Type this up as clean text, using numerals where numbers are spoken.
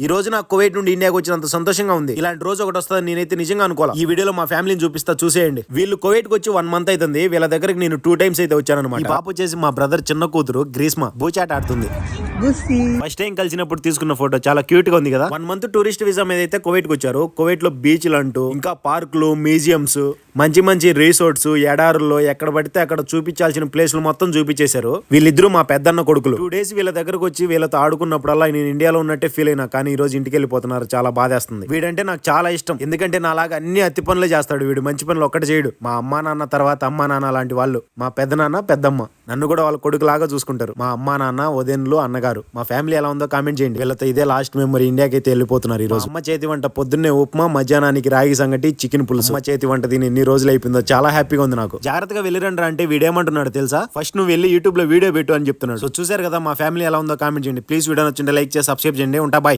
ఈ రోజు నాకు కువైట్ నుండి ఇండియాకి వచ్చినంత సంతోషంగా ఉంది. ఇలాంటి రోజు ఒకటి వస్తుంది నేనైతే నిజంగా అనుకోవాలి. ఈ వీడియోలో మా ఫ్యామిలీని చూపిస్తా, చూసేయండి. వీళ్ళు కువైట్ కి వచ్చి 1 మంత్ అవుతుంది. వీళ్ళ దగ్గరికి నేను 2 టైమ్స్ అయితే వచ్చాను అనమాట. పాప వచ్చేసి మా బ్రదర్ చిన్న కూతురు గ్రీస్మా బూచాట ఆడుతుంది. ఫస్ట్ టైం కలిసినప్పుడు తీసుకున్న ఫోటో చాలా క్యూట్ గా ఉంది కదా. 1 మంత్ టూరిస్ట్ వీసా మీద అయితే కువైట్ కి వచ్చారు. కువైట్ లో బీచ్లు అంటూ ఇంకా పార్కులు, మ్యూజియంస్, మంచి మంచి రిసార్ట్స్, ఎడారుల్లో ఎక్కడ పడితే అక్కడ చూపించాల్సిన ప్లేస్లు మొత్తం చూపించేశారు. వీళ్ళిద్దరూ మా పెద్దన్న కొడుకులు. 2 డేస్ వీళ్ళ దగ్గరకు వచ్చి వీళ్ళతో ఆడుకున్నప్పుడల్లా నేను ఇండియాలో ఉన్నట్టే ఫీల్ అయినా, కానీ ఈ రోజు ఇంటికి వెళ్ళిపోతున్నారు. చాలా బాధేస్తుంది. వీడంటే నాకు చాలా ఇష్టం, ఎందుకంటే నాలాగా అన్ని అతి పనులే చేస్తాడు వీడు. మంచి పనులు ఒక్కటి చేయడు. మా అమ్మా నాన్న తర్వాత అమ్మా నాన్న లాంటి వాళ్ళు. మా పెద్దనాన్న పెద్దమ్మ నన్ను కూడా వాళ్ళ కొడుకు లాగా చూసుకుంటారు. మా అమ్మా నాన్న, వదినలు, అన్నగారు. మా ఫ్యామిలీ ఎలా ఉందో కామెంట్ చేయండి. వీళ్ళతో ఇదే లాస్ట్ మెమరీ. ఇండియాకి అయితే వెళ్ళిపోతున్నారు ఈ రోజు. అమ్మ చేతి వంట పొద్దున్నే ఉప్మా, మధ్యాహ్నానికి రాగి సంగటి, చికెన్ పులుసు. అమ్మ చేతి వంట తిని ఎన్ని రోజులు అయిపోయిందో చాలా హ్యాపీగా ఉంది నాకు. జాగ్రత్తగా వెళ్ళిరండ్రా అంటే వీడేమంటున్నాడు తెలుసా? ఫస్ట్ నువ్వు వెళ్ళి యూట్యూబ్ లో వీడియో పెట్టు అని చెప్తున్నాడు. సో చూసారు కదా మా ఫ్యామిలీ ఎలా ఉందో కామెంట్ చేయండి. ప్లీజ్ వీడియో నచ్చింటే లైక్ చేసి సబ్స్క్రైబ్ చేయండి. ఉంటా, బాయ్.